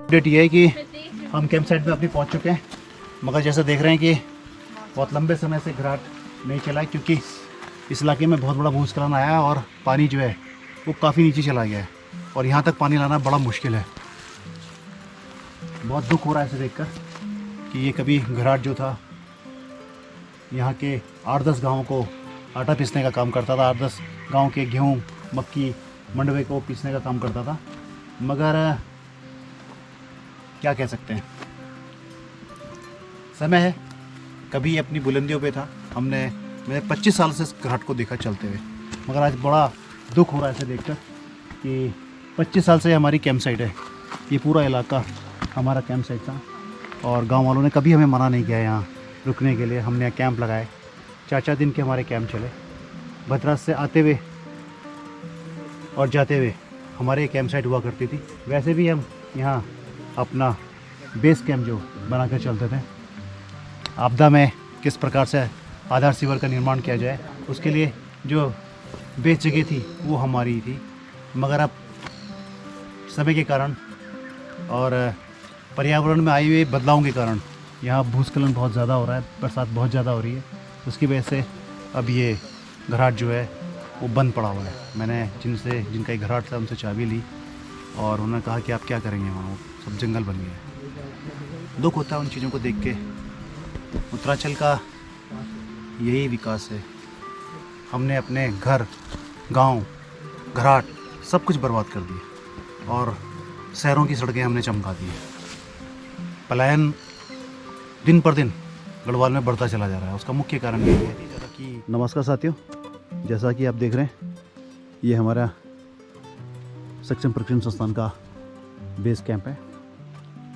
Update ये है कि हम कैंप साइट पे अपनी पहुंच चुके हैं, मगर जैसे देख रहे हैं कि बहुत लंबे समय से घराट नहीं चला है, क्योंकि इस इलाके में बहुत बड़ा भूस्खलन आया है और पानी जो है वो काफ़ी नीचे चला गया है और यहाँ तक पानी लाना बड़ा मुश्किल है। बहुत दुख हो रहा है इसे देखकर कि ये कभी घराट जो था यहाँ के 8-10 गाँव को आटा पीसने का काम करता था, 8-10 गाँव के गेहूँ, मक्की, मंडवे को पीसने का काम करता था, मगर क्या कह सकते हैं, समय है। कभी अपनी बुलंदियों पे था, मैंने 25 साल से इस घाट को देखा चलते हुए, मगर आज बड़ा दुख हो रहा है इसे देखकर कि 25 साल से हमारी कैंप साइट है, ये पूरा इलाका हमारा कैंप साइट था और गांव वालों ने कभी हमें मना नहीं किया यहाँ रुकने के लिए। हमने यहाँ कैंप लगाए, 4-4 दिन के हमारे कैंप चले। भद्रास से आते हुए और जाते हुए हमारे कैंप साइट हुआ करती थी। वैसे भी हम यहाँ अपना बेस कैंप जो बना कर चलते थे। आपदा में किस प्रकार से आधार शिविर का निर्माण किया जाए, उसके लिए जो बेस जगह थी वो हमारी थी, मगर अब समय के कारण और पर्यावरण में आए हुए बदलावों के कारण यहाँ भूस्खलन बहुत ज़्यादा हो रहा है, बरसात बहुत ज़्यादा हो रही है, उसकी वजह से अब ये घराट जो है वो बंद पड़ा हुआ है। मैंने जिनका ये घराट था उनसे चाबी ली और उन्होंने कहा कि आप क्या करेंगे वहाँ, वो सब जंगल बन गया है। दुख होता है उन चीज़ों को देख के। उत्तरांचल का यही विकास है। हमने अपने घर, गांव, घराट सब कुछ बर्बाद कर दिए और शहरों की सड़कें हमने चमका दी। पलायन दिन पर दिन गढ़वाल में बढ़ता चला जा रहा है। उसका मुख्य कारण ये है कि नमस्कार साथियों, जैसा कि आप देख रहे हैं ये हमारा सक्षम प्रशिक्षण संस्थान का बेस कैंप है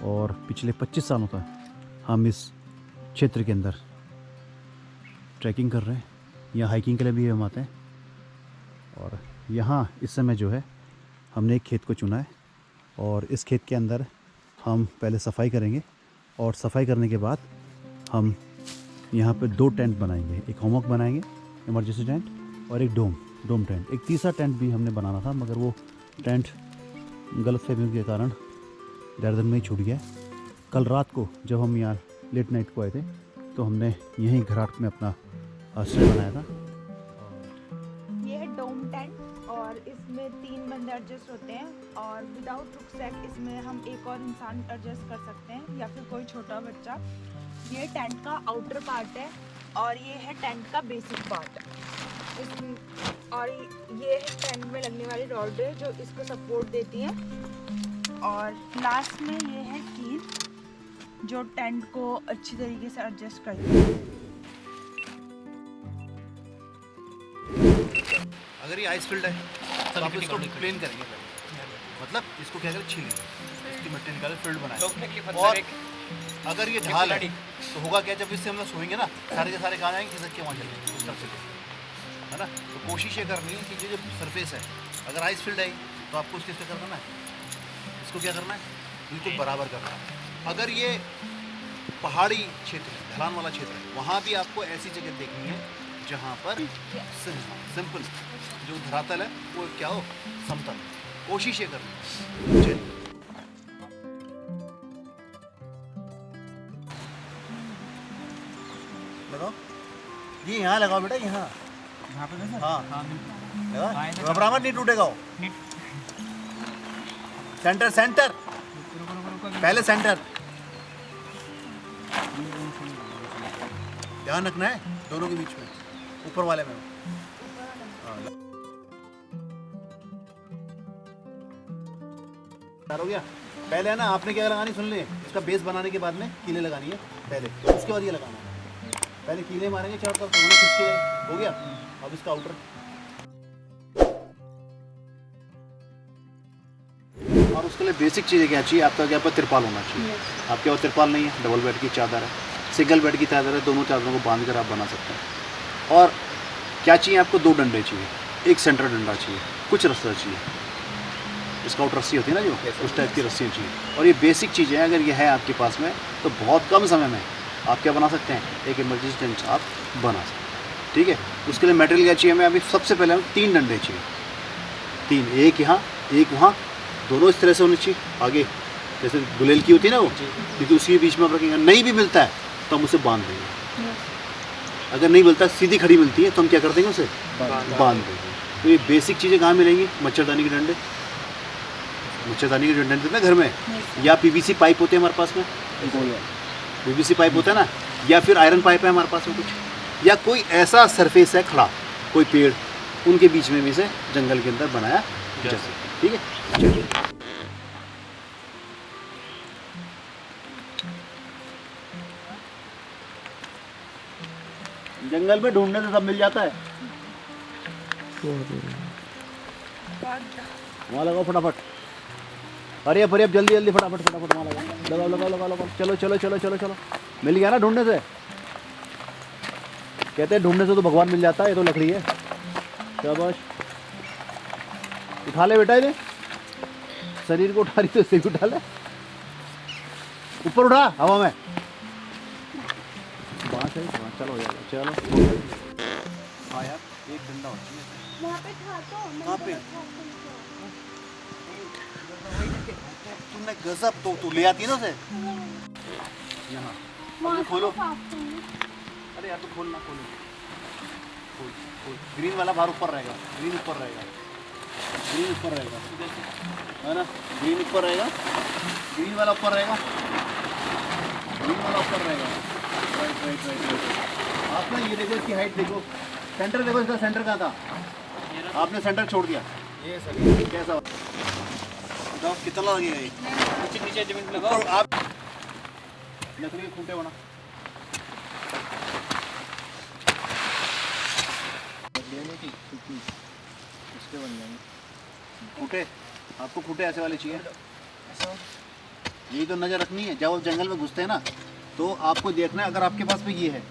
और पिछले 25 सालों तक हम इस क्षेत्र के अंदर ट्रैकिंग कर रहे हैं। यहाँ हाइकिंग के लिए भी हम आते हैं और यहाँ इस समय जो है हमने एक खेत को चुना है और इस खेत के अंदर हम पहले सफाई करेंगे और सफाई करने के बाद हम यहाँ पे 2 टेंट बनाएंगे। एक होमवर्क बनाएंगे, इमरजेंसी टेंट, और एक डोम टेंट। एक तीसरा टेंट भी हमने बनाना था, मगर वो टेंट गलतफहमी के कारण देहरादून में ही छूट गया। कल रात को जब हम यहाँ लेट नाइट को आए थे तो हमने यहीं घराट में अपना आश्रय बनाया था। ये है डोम टेंट और इसमें 3 बंदे एडजस्ट होते हैं और विदाउट रुकसैक इसमें हम एक और इंसान एडजस्ट कर सकते हैं या फिर कोई छोटा बच्चा। ये टेंट का आउटर पार्ट है और ये है टेंट का बेसिक पार्ट। और ये है टेंट में लगने वाली रॉड है जो इसको सपोर्ट देती है और लास्ट में ये है कील जो टेंट को अच्छी तरीके से एडजस्ट करती है। अगर ये आइस फील्ड है तो आप इसको प्लेन करेंगे, मतलब इसको क्या करें, छीलेंगे, इसकी मिट्टी निकाले, फील्ड बनाए। और अगर ये ढाल है तो होगा क्या, जब इससे हम लोग सोएंगे ना, सारे के सारे कहाँ जाएंगे, खिसक के वहाँ चलेंगे उस तरफ से, है ना। तो कोशिश ये करनी है कि ये जो सरफेस है, अगर आइस फील्ड है तो आपको उसके क्या करना है, इसको क्या करना है, बिल्कुल बराबर करना है। अगर ये पहाड़ी क्षेत्र है, ढलान वाला क्षेत्र है, वहाँ भी आपको ऐसी जगह देखनी है जहाँ पर सिंपल जो धरातल है वो क्या हो, समतल। कोशिश ये करनी है। लगाओ, ये यहाँ लगाओ बेटा, यहाँ पे। हाँ लगा, घबरा मत, नहीं टूटेगा। सेंटर सेंटर, पहले सेंटर, ध्यान रखना है दोनों के बीच में, ऊपर वाले में। हो गया। पहले है ना, आपने क्या लगानी, सुन ले, इसका बेस बनाने के बाद में कीले लगानी है पहले, उसके बाद ये लगाना है। पहले कीले मारेंगे चारों तरफ, तो खिसके, हो गया। अब इसका आउटर, और उसके लिए बेसिक चीज़ें क्या चाहिए, आपका क्या पर तिरपाल होना चाहिए। आपके पास तिरपाल नहीं है, डबल बेड की चादर है, सिंगल बेड की चादर है, दोनों चादरों को बांध कर आप बना सकते हैं। और क्या चाहिए आपको, 2 डंडे चाहिए, एक सेंटर डंडा चाहिए, कुछ रस्सा चाहिए, स्काउट रस्सी होती है ना जो, उस टाइप की रस्सियाँ चाहिए। और ये बेसिक चीज़ें हैं, अगर ये है आपके पास में तो बहुत कम समय में आप क्या बना सकते हैं, एक इमरजेंसी टेंट आप बना सकते हैं। ठीक है, उसके लिए मटेरियल क्या चाहिए हमें, अभी सबसे पहले हमें 3 डंडे चाहिए, 3, एक यहाँ एक वहाँ, दोनों इस तरह से होने चाहिए, आगे जैसे गुलेल की होती है ना वो, क्योंकि उसके बीच में आप रखेंगे। नहीं भी मिलता है तो हम उसे बांध देंगे। अगर नहीं मिलता, सीधी खड़ी मिलती है तो हम क्या कर देंगे, उसे बांध देंगे। तो ये बेसिक चीज़ें कहाँ मिलेंगी? मच्छरदानी के डंडे, मच्छरदानी के डंडे देते हैं घर में, या पीवीसी पाइप होते हैं हमारे पास में, पीवीसी पाइप होता है ना, या फिर आयरन पाइप है हमारे पास में कुछ, या कोई ऐसा सरफेस है खड़ा, कोई पेड़, उनके बीच में भी से जंगल के अंदर बनाया जा सकता है। ठीक है, चलिए। जंगल में ढूंढने से सब मिल जाता है। वहाँ लगाओ फटाफट, अरे अरे अब जल्दी जल्दी फटाफट फटाफट वहाँ लगाओ, लगाओ लगाओ लगाओ। चलो चलो चलो चलो चलो, मिल गया ना ढूंढने से। कहते हैं ढूंढने से तो भगवान मिल जाता है, ये तो लकड़ी है। शाबाश, उठा ले बेटा, इन्हें शरीर को उठा रही तो इसे भी उठा ले, ऊपर उठा हवा में। बात है, चलो हो जाएगा, चलो। हाँ यार, एक डंडा होता है वहाँ पे था तो कहाँ पे? तुमने गजब, तो ले आती है ना उसे यहाँ। अब खोलो, अरे यार तो खोलना, खोलो, खोल खोल। ग्रीन वाला बाहर ऊपर रहेगा, ग्रीन ऊपर रहेगा, ग्रीन ऊपर रहेगा, है ना? ग्रीन ऊपर रहेगा, ग्रीन वाला ऊपर रहेगा, ग्रीन वाला ऊपर रहेगा। Right right right right. आप ना ये देखो, इसकी हाइट देखो, सेंटर देखो, इसका सेंटर कहाँ था? आपने सेंटर छोड़ दिया। ये सर कैसा बताओ, कितना लगेगा ये? नीचे नीचे जमीन पे लगाओ। आप लकड़ी के खूंटे बना, इसके बन जाएंगे खूंटे। आपको खूंटे ऐसे वाले चाहिए? यही तो नज़र रखनी है। जब आप जंगल में घुसते हैं ना, तो आपको देखना है, अगर आपके पास में ये है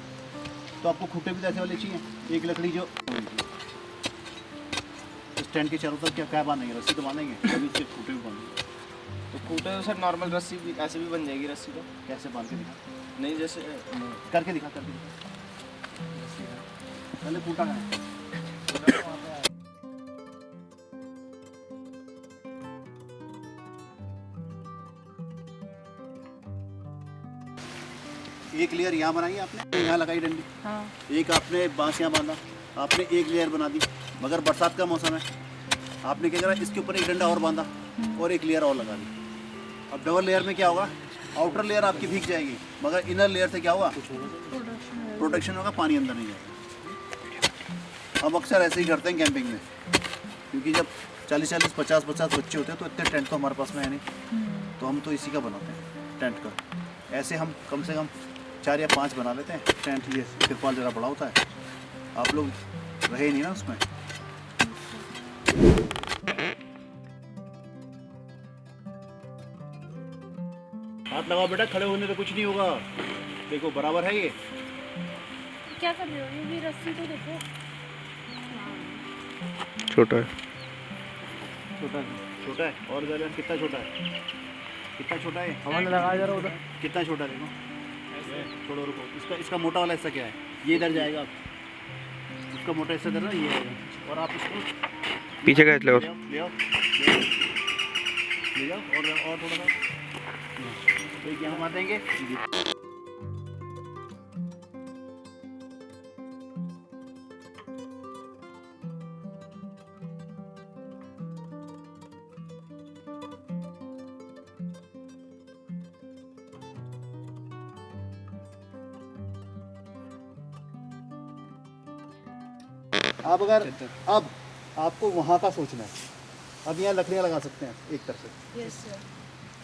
तो आपको खूंटे भी ऐसे वाले चाहिए। एक लकड़ी जो स्टैंड के चारों तरफ क्या बांधेंगे? रस्सी तो बांधेंगे, तभी इसके खूंटे भी बांधेंगे। तो खूंटे तो सर नॉर्मल रस्सी भी ऐसे भी बन जाएगी रस्सी तो। कैसे बांध के दिखा? नहीं जैसे करके दिखा, करके दिखा। पहले खूंटा कहाँ है? एक लेयर यहाँ बनाई आपने, यहाँ लगाई डंडी। हाँ। एक आपने बांस यहाँ बांधा, आपने एक लेयर बना दी। मगर बरसात का मौसम है, आपने क्या करा, इसके ऊपर एक डंडा और बांधा और एक लेयर और लगा दी। अब डबल लेयर में क्या होगा? आउटर लेयर आपकी भीग जाएगी, मगर इनर लेयर से क्या होगा? प्रोटेक्शन होगा, पानी अंदर नहीं जाएगा। हम अक्सर ऐसे ही करते हैं कैंपिंग में, क्योंकि जब 40-40, 50-50 बच्चे होते हैं तो इतने टेंट तो हमारे पास में है नहीं, तो हम तो इसी का बनाते हैं टेंट का। ऐसे हम कम से कम 4 या 5 बना लेते हैं टेंट। ये तिरपाल ज़रा बड़ा होता है, आप लोग रहे नहीं ना उसमें। हाथ लगाओ बेटा, खड़े होने तो कुछ नहीं होगा। देखो बराबर है ये। क्या कर रहे हो? ये भी रस्सी तो देखो। छोटा है, छोटा है, छोटा है और ज़रा कितना छोटा है? कितना छोटा है? हमने लगाया जरा उधर। कितना छोटा है देखो। छोड़ो, रुको। इसका मोटा वाला हिस्सा क्या है? ये इधर जाएगा, उसका मोटा हिस्सा इधर ना, ये आएगा। और आप इसको पीछे का ले आओ, ले आओ, ले जाओ और थोड़ा सा तो यहाँ मार देंगे। अब आपको वहाँ का सोचना है। अब यहाँ लकड़ियाँ लगा सकते हैं एक तरफ से, यस सर।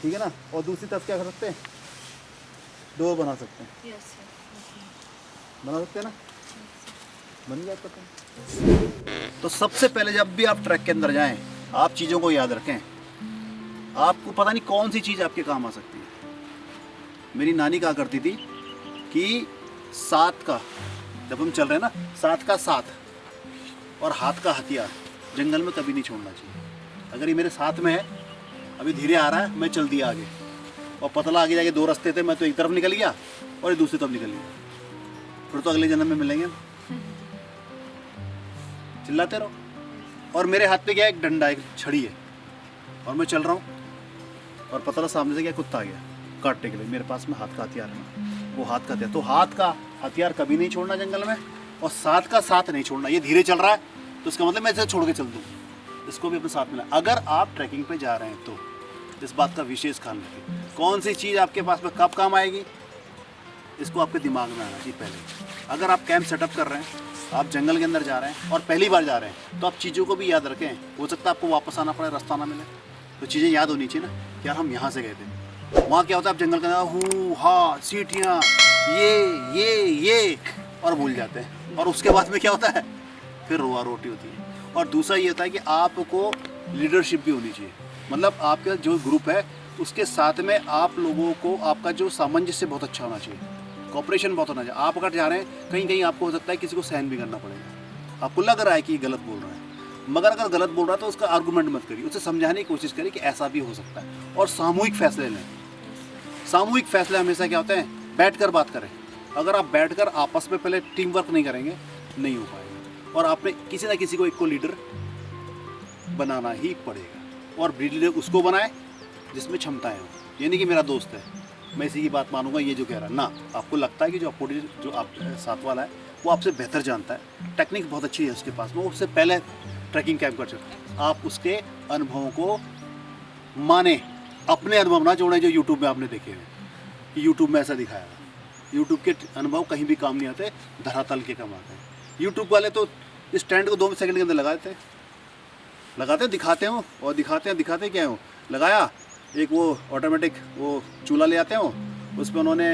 ठीक है ना, और दूसरी तरफ क्या कर सकते हैं? डोर बना सकते हैं। Yes sir. बना सकते हैं ना, बन गया पता है। तो सबसे पहले जब भी आप ट्रैक के अंदर जाएं, आप चीज़ों को याद रखें। आपको पता नहीं कौन सी चीज़ आपके काम आ सकती है। मेरी नानी कहा करती थी कि 7 का, जब हम चल रहे हैं ना, 7 का साथ और हाथ का हथियार जंगल में कभी नहीं छोड़ना चाहिए। अगर ये मेरे साथ में है, अभी धीरे आ रहा है, मैं चल दिया आगे, और पतला आगे जाके 2 रास्ते थे, मैं तो एक तरफ निकल गया और ये दूसरी तरफ निकल गया, फिर तो अगले जन्म में मिलेंगे। चिल्लाते रहो। और मेरे हाथ पे क्या है? एक डंडा, एक छड़ी है, और मैं चल रहा हूँ और पता लगा सामने से क्या कुत्ता आ गया काटने के लिए, मेरे पास में हाथ का हथियार है ना, वो हाथ का हथियार, तो हाथ का हथियार कभी नहीं छोड़ना जंगल में, और साथ का साथ नहीं छोड़ना। ये धीरे चल रहा है तो इसका मतलब मैं इसे छोड़ के चल दूँ, इसको भी अपने साथ मिला। अगर आप ट्रैकिंग पे जा रहे हैं तो इस बात का विशेष ख्याल रखें, कौन सी चीज़ आपके पास में कब काम आएगी, इसको आपके दिमाग में आना चाहिए पहले। अगर आप कैंप सेटअप कर रहे हैं, आप जंगल के अंदर जा रहे हैं और पहली बार जा रहे हैं, तो आप चीज़ों को भी याद रखें। हो सकता है आपको वापस आना पड़े, रास्ता ना मिले, तो चीज़ें याद होनी चाहिए ना, यार हम यहाँ से गए थे। वहाँ क्या होता है, आप जंगल के अंदर हूँ हा सीटियाँ ये और भूल जाते हैं, और उसके बाद में क्या होता है, फिर रोआ रोटी होती है। और दूसरा ये होता है कि आपको लीडरशिप भी होनी चाहिए, मतलब आपका जो ग्रुप है उसके साथ में आप लोगों को आपका जो सामंजस्य बहुत अच्छा होना चाहिए, कॉपरेशन बहुत होना चाहिए। आप अगर जा रहे हैं कहीं कहीं आपको हो सकता है किसी को सहन भी करना पड़ेगा, आपको लग रहा है कि ये गलत बोल रहा है, मगर अगर गलत बोल रहा है तो उसका आर्गूमेंट मत करिए, उसे समझाने की कोशिश करिए कि ऐसा भी हो सकता है। और सामूहिक फैसले लें। सामूहिक फैसले हमेशा क्या होते हैं, बैठ कर बात करें। अगर आप बैठ कर आपस में पहले टीम वर्क नहीं करेंगे, नहीं हो पाएगा। और आपने किसी ना किसी को एक को लीडर बनाना ही पड़ेगा, और लीडर उसको बनाए जिसमें क्षमताएं हो। ये नहीं कि मेरा दोस्त है मैं इसी की बात मानूंगा ये जो कह रहा है ना, आपको लगता है कि जो अपोजिट जो आप साथ वाला है वो आपसे बेहतर जानता है, टेक्निक बहुत अच्छी है उसके पास में, वो उससे पहले ट्रैकिंग कैंप कर चुका है। आप उसके अनुभवों को माने, अपने अनुभव ना जोड़ें जो यूट्यूब में आपने देखे हैं कि यूट्यूब में ऐसा दिखाया है। यूट्यूब के अनुभव कहीं भी काम नहीं आते, धरातल के काम आते हैं। यूट्यूब वाले तो इस ट्रेंड को 2 सेकंड के अंदर लगाते हैं, दिखाते हो और दिखाते क्या हो, लगाया एक वो ऑटोमेटिक वो चूल्हा ले आते हो, उस पर उन्होंने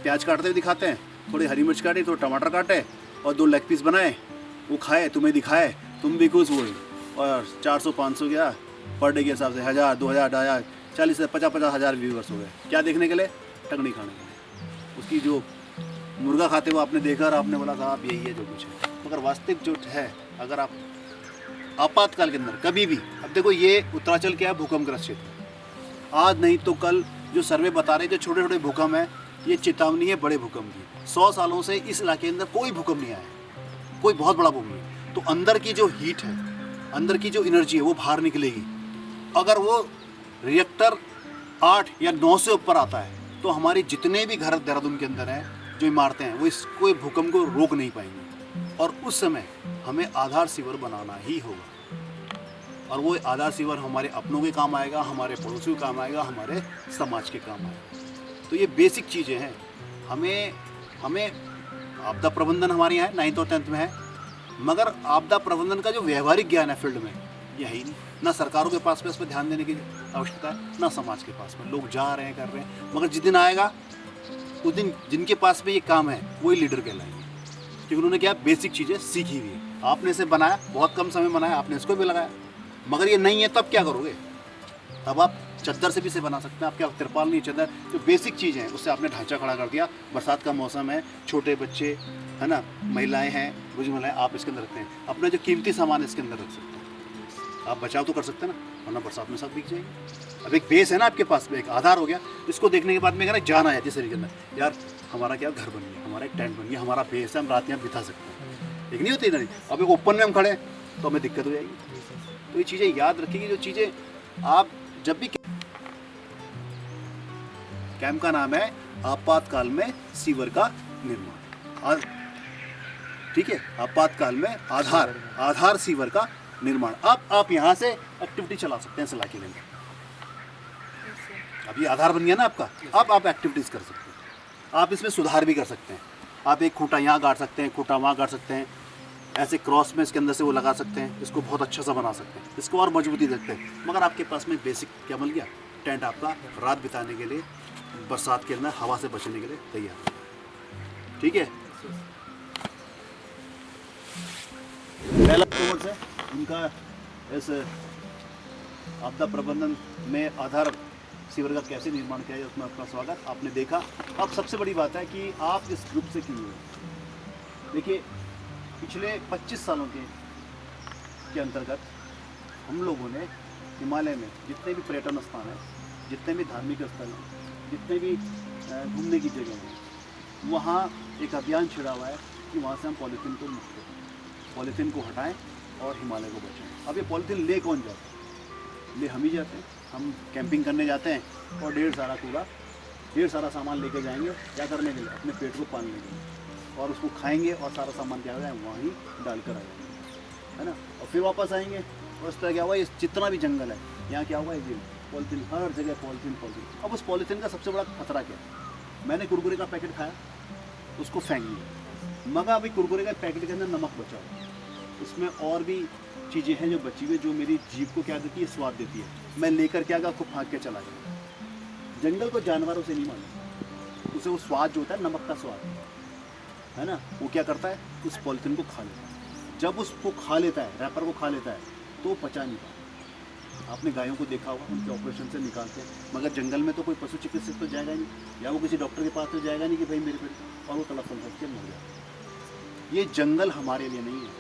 प्याज काटते हुए दिखाते हैं, थोड़ी हरी मिर्च काटी, थोड़े टमाटर काटे और 2 लेग पीस बनाए, वो खाए, तुम्हें दिखाए, तुम भी खुश हुए, और 400-500 गया पर डे के हिसाब से, 1000, 2000, 1000, 40 50 हज़ार व्यूवर्स हो गए। क्या देखने के लिए, टंगड़ी खाने के लिए। उसकी जो मुर्गा खाते हुए आपने देखा और आपने बोला साहब यही है जो कुछ है, मगर वास्तविक जो है, अगर आप आपातकाल के अंदर कभी भी, अब देखो ये उत्तरांचल क्या है, भूकंपग्रस्त क्षेत्र, आज नहीं तो कल जो सर्वे बता रहे जो छोटे छोटे भूकंप हैं, ये चेतावनी है बड़े भूकंप की। 100 सालों से इस इलाके के अंदर कोई भूकंप नहीं आया, कोई बहुत बड़ा भूकंप नहीं। तो अंदर की जो हीट है, अंदर की जो एनर्जी है वो बाहर निकलेगी। अगर वो रिएक्टर 8 या 9 से ऊपर आता है तो हमारे जितने भी घर देहरादून के अंदर हैं, जो इमारतें हैं, वो इसको भूकंप को रोक नहीं पाएंगी। और उस समय हमें आधार सीवर बनाना ही होगा, और वो आधार सीवर हमारे अपनों के काम आएगा, हमारे पड़ोसियों के काम आएगा, हमारे समाज के काम आएगा। तो ये बेसिक चीज़ें हैं। हमें आपदा प्रबंधन हमारे यहाँ 9th और 10th में है, मगर आपदा प्रबंधन का जो व्यवहारिक ज्ञान है फील्ड में, ये है ही नहीं। ना सरकारों के पास में इस पर ध्यान देने की आवश्यकता है, ना समाज के पास में। लोग जा रहे हैं, कर रहे हैं, मगर जिस दिन आएगा उस दिन जिनके पास में ये काम है वही लीडर कहलाएंगे, क्योंकि उन्होंने क्या बेसिक चीज़ें सीखी हुई है। आपने इसे बनाया, बहुत कम समय बनाया, आपने इसको भी लगाया, मगर ये नहीं है तब क्या करोगे? तब आप चद्दर से भी इसे बना सकते हैं। आपके तिरपाल नहीं, चद्दर, जो बेसिक चीज़ें हैं उससे आपने ढांचा खड़ा कर दिया। बरसात का मौसम है, छोटे बच्चे है ना, महिलाएं हैं, बुजुर्ग महिलाएं, आप इसके अंदर रखते हैं। अपना जो कीमती सामान है इसके अंदर रख सकते हैं। आप बचाव तो कर सकते हैं ना, वरना बरसात में सब बिक जाएगी। अब एक बेस है ना आपके पास में, एक आधार हो गया। इसको देखने के बाद में कहना जाना है जिस तरीके के अंदर, यार हमारा क्या घर बन गया, हमारा एक टेंट बन गया, हमारा बेस है, हम रात यहाँ बिता सकते हैं। एक नहीं होती ना, अब एक ओपन में हम खड़े तो हमें दिक्कत हो जाएगी। तो ये चीज़ें याद रखिए, जो चीज़ें आप जब भी, कैंप का नाम है आपातकाल में सीवर का निर्माण, ठीक है, आपातकाल में आधार सीवर का निर्माण। अब आप यहाँ से एक्टिविटी चला सकते हैं इस इलाके में। अब ये आधार बन गया ना आपका, अब आप एक्टिविटीज़ कर सकते हैं। आप इसमें सुधार भी कर सकते हैं। आप एक खूंटा यहाँ गाड़ सकते हैं, खूंटा वहाँ गाड़ सकते हैं, ऐसे क्रॉस में इसके अंदर से वो लगा सकते हैं, इसको बहुत अच्छा सा बना सकते हैं, इसको और मजबूती देते हैं। मगर आपके पास में बेसिक क्या मिल गया, टेंट आपका रात बिताने के लिए, बरसात के अंदर हवा से बचने के लिए तैयार, ठीक है। पहला अक्टूबर से उनका इस आपदा प्रबंधन में आधार सीवर का कैसे निर्माण किया जाए उसमें आपका स्वागत। आपने देखा। अब सबसे बड़ी बात है कि आप इस ग्रुप से क्यों हुए। देखिए, पिछले 25 सालों के अंतर्गत हम लोगों ने हिमालय में जितने भी पर्यटन स्थान हैं, जितने भी धार्मिक स्थल हैं, जितने भी घूमने की जगह हैं, वहाँ एक अभियान छिड़ा हुआ है कि वहाँ से हम पॉलीथीन को मुक्त करें, पॉलीथीन को हटाएं और हिमालय को बचाएं। अब ये पॉलीथीन ले कौन जाता है? ले हम ही जाते हैं। हम कैंपिंग करने जाते हैं और ढेर सारा सामान लेके जाएंगे। क्या करने के लिए? अपने पेट को पालने के लिए, और उसको खाएंगे और सारा सामान क्या हो जाए वहीं डाल कर आ जाएंगे, है ना। और फिर वापस आएंगे और उस तरह क्या हुआ, ये जितना भी जंगल है यहाँ क्या हुआ, ये पॉलीथीन, हर जगह पॉलीथीन। अब उस पॉलीथीन का सबसे बड़ा खतरा क्या है? मैंने कुरकुरे का पैकेट खाया, उसको फेंक दिया, मगर अभी कुरकुरे का पैकेट के अंदर नमक बचा हुआ, उसमें और भी चीज़ें हैं जो बची हुई, जो मेरी जीभ को क्या देती है, स्वाद देती है। मैं लेकर क्या उसको फाँक के चला गया। जंगल को जानवरों से नहीं मालूम, उसे वो स्वाद जो होता है, नमक का स्वाद, है ना, वो क्या करता है, उस पॉलीथीन को खा लेता है। जब उसको खा लेता है, रैपर को खा लेता है, तो पचा नहीं पाता। आपने गायों को देखा होगा, उनके ऑपरेशन से निकालते हैं, मगर जंगल में तो कोई पशु चिकित्सक तो जाएगा नहीं, या वो किसी डॉक्टर के पास तो जाएगा नहीं कि भाई मेरे पेट, और वो तड़प के मर जाए। ये जंगल हमारे लिए नहीं है,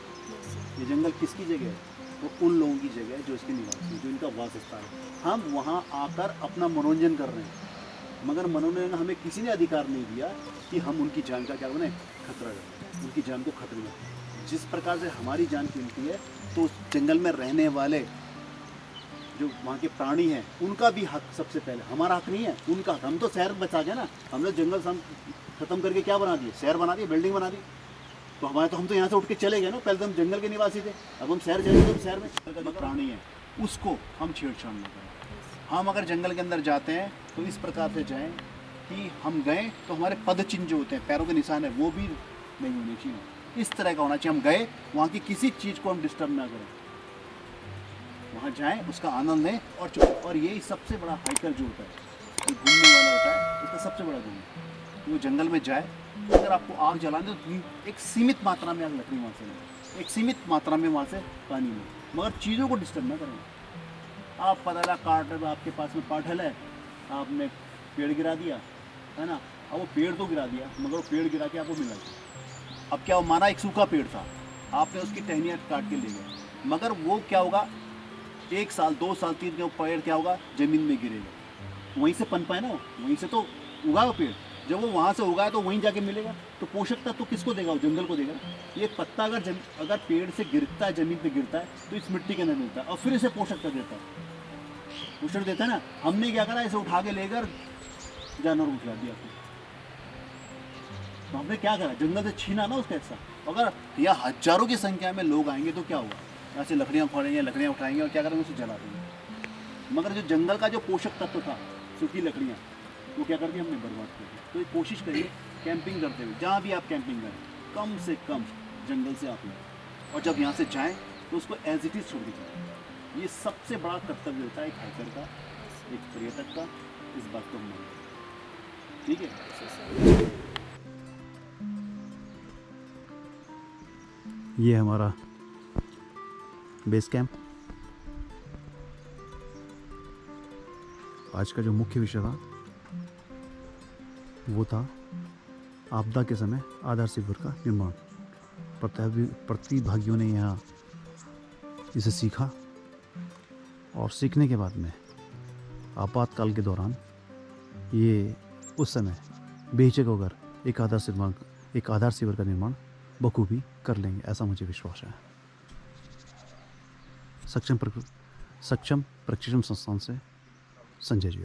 ये जंगल किसकी जगह है? वो उन लोगों की जगह है जो इसके निवासी हैं, जो इनका वासस्थान है। हम वहाँ आकर अपना मनोरंजन कर रहे हैं, मगर मनोरंजन हमें किसी ने अधिकार नहीं दिया कि हम उनकी जान का क्या बने, खतरा करें, उनकी जान को खतरे में। जिस प्रकार से हमारी जान कीमती है, तो उस जंगल में रहने वाले जो वहाँ के प्राणी हैं, उनका भी हक सबसे पहले, हमारा हक नहीं है, उनका हक। हम तो शहर बचा गए ना, हम लोग जंगल खत्म करके क्या बना दिए, शहर बना दिए, बिल्डिंग बना दी। तो हम तो यहाँ से उठ के चले गए ना, पहले तो हम जंगल के निवासी थे, अब हम शहर चले गए, तो शहर में जो प्राणी है उसको हम छेड़छाड़ नहीं करें। हम अगर जंगल के अंदर जाते हैं तो इस प्रकार से जाएं कि हम गए तो हमारे पद चिन्ह जो होते हैं, पैरों के निशान है, वो भी नहीं होने चाहिए। इस तरह का होना चाहिए, हम गए वहाँ की किसी चीज़ को हम डिस्टर्ब ना करें, वहाँ जाएं, उसका आनंद लें और चुप। और यही सबसे बड़ा हाइकर जो होता है, जो घूमने वाला होता है, उसका सबसे बड़ा गुण है। वो जंगल में जाए, अगर आपको आग जलाने तो एक सीमित मात्रा में आग लकड़ी वहाँ से लें, एक सीमित मात्रा में वहाँ से पानी लें, मगर चीज़ों को डिस्टर्ब ना करें। आप पता लगा काट रहे, आपके पास में पाठल है, आपने पेड़ गिरा दिया, है ना। अब वो पेड़ तो गिरा दिया, मगर वो पेड़ गिरा के आपको मिला। अब क्या, माना एक सूखा पेड़ था, आपने उसकी टहनियाँ काट के ले गए, मगर वो क्या होगा, 1 साल 2 साल 3 के पेड़ क्या होगा, ज़मीन में गिरेगा, वहीं से पनपा है ना, वहीं से तो उगा वो पेड़। जब वो वहाँ से उगाए तो वहीं जाके मिलेगा, तो पोषक तत्व तो किसको देगा, वो जंगल को देगा। ये पत्ता अगर पेड़ से गिरता है, ज़मीन पे गिरता है, तो इस मिट्टी के अंदर मिलता है और फिर इसे पोषक तत्व देता है, पोषण देता है ना। हमने क्या करा, इसे उठा के लेकर जानवर को खिला दिया। तो हमने क्या करा, जंगल से छीना ना उसका हिस्सा। अगर यहाँ हजारों की संख्या में लोग आएंगे तो क्या होगा, यहाँ से लकड़ियाँ फोड़ेंगे, लकड़ियाँ उठाएंगे और क्या करेंगे, उसे जला देंगे। मगर जो जंगल का जो पोषक तत्व था, सूखी लकड़ियाँ, वो क्या कर दिया, हमने बर्बाद कर दिया। तो कोशिश करिए कैंपिंग करते हुए, जहाँ भी आप कैंपिंग करें, कम से कम जंगल से आप लें, और जब यहाँ से जाएँ तो उसको एज इट इज़ छोड़ के जाएँ। ये सबसे बड़ा कर्तव्य होता है एक हाइकर का, एक पर्यटक का। इस बात को हम मानें, ठीक है। ये हमारा बेस कैंप। आज का जो मुख्य विषय था वो था आपदा के समय आधार शिविर का निर्माण। प्रतिभागियों ने यहाँ इसे सीखा और सीखने के बाद में आपातकाल के दौरान ये उस समय बेहिचक होकर एक आधार शिविर का निर्माण बखूबी कर लेंगे, ऐसा मुझे विश्वास है। सक्षम प्रशिक्षण संस्थान से संजय जी।